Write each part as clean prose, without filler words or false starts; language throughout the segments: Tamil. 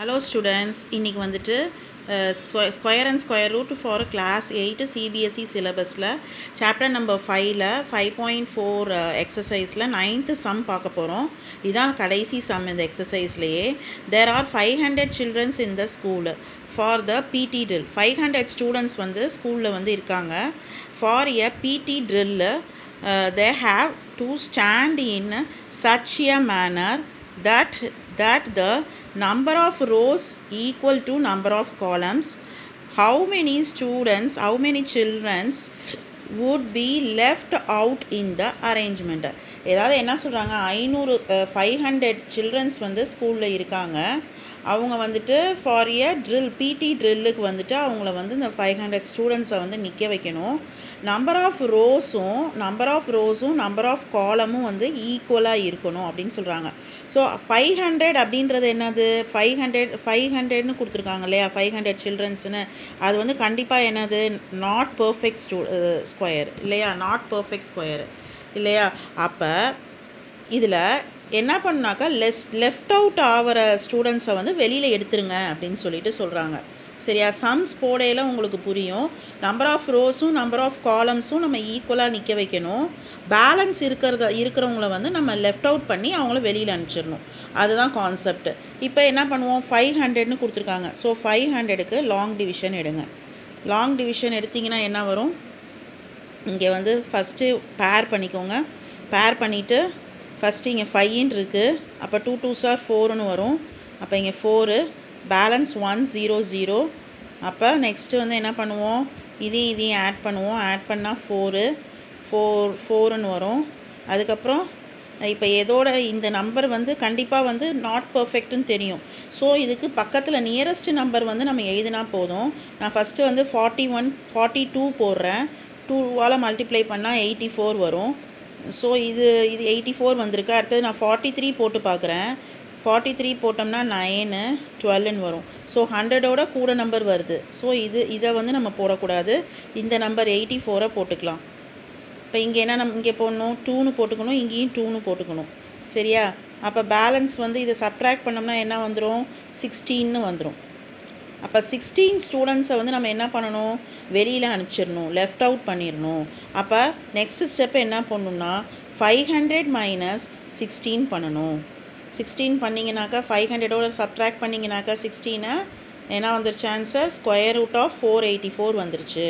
Hello students, இன்னைக்கு வந்துட்டு square and square root for class 8 CBSE சிலபஸில் சாப்டர் நம்பர் 5ல் 5.4 எக்ஸசைஸில் 9th சம் பார்க்க போகிறோம். இதுதான் கடைசி சம் இந்த எக்ஸசைஸ்லேயே. There are 500 childrens in the school for the PT drill. 500 students வந்து ஸ்கூலில் வந்து இருக்காங்க. ஃபார் எ பிடி drill they have to stand in such a manner that the number of rows equal to number of columns. How many children would be left out in the arrangement? ஏதாவது என்ன சொல்கிறாங்க, 500 சில்ட்ரன்ஸ் வந்து ஸ்கூலில் இருக்காங்க. அவங்க வந்துட்டு ஃபார் எ ட்ரில் பிடி ட்ரில்லுக்கு வந்துட்டு அவங்கள வந்து இந்த 500 ஸ்டூடெண்ட்ஸை வந்து நிற்க வைக்கணும். நம்பர் ஆஃப் ரோஸும் நம்பர் ஆஃப் காலமும் வந்து ஈக்குவலாக இருக்கணும் அப்படின்னு சொல்கிறாங்க. ஸோ 500 அப்படின்றது என்னது, 500ன்னு கொடுத்துருக்காங்க இல்லையா, 500 சில்ட்ரன்ஸ்னு. அது வந்து கண்டிப்பாக என்னது, நாட் பர்ஃபெக்ட் ஸ்கொயர் இல்லையா, நாட் பர்ஃபெக்ட் ஸ்கொயர் இல்லையா. அப்போ இதில் என்ன பண்ணாக்கா லெஃப்ட் அவுட் ஆகிற ஸ்டூடெண்ட்ஸை வந்து வெளியில் எடுத்துருங்க அப்படின்னு சொல்லிட்டு சொல்கிறாங்க. சரியா, சம்ஸ் போடையில் உங்களுக்கு புரியும். நம்பர் ஆஃப் ரோஸும் நம்பர் ஆஃப் காலம்ஸும் நம்ம ஈக்குவலாக நிற்க வைக்கணும். பேலன்ஸ் இருக்கிறவங்கள வந்து நம்ம லெஃப்ட் அவுட் பண்ணி அவங்கள வெளியில் அனுப்பிச்சிடணும். அதுதான் கான்செப்ட். இப்போ என்ன பண்ணுவோம், 500ன்னு கொடுத்துருக்காங்க. ஸோ 500க்கு லாங் டிவிஷன் எடுங்க. லாங் டிவிஷன் எடுத்திங்கன்னா என்ன வரும், இங்கே வந்து ஃபஸ்ட்டு பேர் பண்ணிக்கோங்க. பேர் பண்ணிவிட்டு ஃபஸ்ட்டு இங்கே 5 இருக்குது. அப்போ 2 2s are 4ன்னு வரும். அப்போ இங்கே 4, பேலன்ஸ் 1 0 0. அப்போ நெக்ஸ்ட்டு வந்து என்ன பண்ணுவோம், இதையும் ஆட் பண்ணுவோம். ஆட் பண்ணால் 4ன்னு வரும். அதுக்கப்புறம் இப்போ இதோட இந்த நம்பர் வந்து கண்டிப்பாக வந்து நாட் பர்ஃபெக்ட்னு தெரியும். ஸோ இதுக்கு பக்கத்தில் நியரஸ்ட் நம்பர் வந்து நம்ம எழுதினா போதும். நான் ஃபஸ்ட்டு வந்து 42 போடுறேன். 2வால் மல்டிப்ளை பண்ணால் 84 வரும். ஸோ இது 84 வந்திருக்கு. அடுத்தது நான் 43 போட்டு பார்க்குறேன். 43 போட்டோம்னா 9 12ன்னு வரும். ஸோ 100ஓட கூட நம்பர் வருது. ஸோ இதை வந்து நம்ம போடக்கூடாது. இந்த நம்பர் 84 போட்டுக்கலாம். இப்போ இங்கே என்ன, நம்ம இங்கே போடணும் 2ன்னு போட்டுக்கணும், இங்கேயும் 2ன்னு போட்டுக்கணும். சரியா, அப்போ பேலன்ஸ் வந்து இதை சப்ட்ராக்ட் பண்ணோம்னா என்ன வந்துடும், 16ன்னு வந்துடும். அப்போ 16 ஸ்டூடெண்ட்ஸை வந்து நம்ம என்ன பண்ணணும், வெளியில் அனுப்பிச்சிடணும், லெஃப்ட் அவுட் பண்ணிடணும். அப்போ நெக்ஸ்ட் ஸ்டெப் என்ன பண்ணணும்னா 500 மைனஸ் 16 பண்ணணும். 16 பண்ணிங்கனாக்கா 500ஓட சப்ட்ராக்ட் பண்ணிங்கனாக்கா 16 என்ன வந்துருச்சு ஆன்சர், ஸ்கொயர் ரூட் ஆஃப் 484 வந்துருச்சு.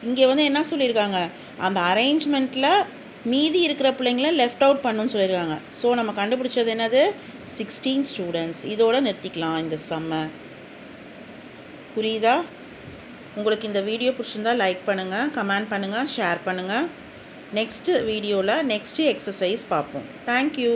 இங்கே வந்து என்ன சொல்லியிருக்காங்க, அந்த அரேஞ்ச்மெண்ட்டில் மீதி இருக்கிற பிள்ளைங்கள லெஃப்ட் அவுட் பண்ணணும்னு சொல்லியிருக்காங்க. ஸோ நம்ம கண்டுபிடிச்சது என்னது, 16 ஸ்டூடெண்ட்ஸ். இதோட நிறுத்திக்கலாம் இந்த சம்மை. புரியுதா? உங்களுக்கு இந்த வீடியோ பிடிச்சிருந்தா லைக் பண்ணுங்கள், கமெண்ட் பண்ணுங்கள், ஷேர் பண்ணுங்கள். நெக்ஸ்ட்டு வீடியோவில் நெக்ஸ்ட்டு எக்ஸசைஸ் பார்ப்போம். தேங்க்யூ.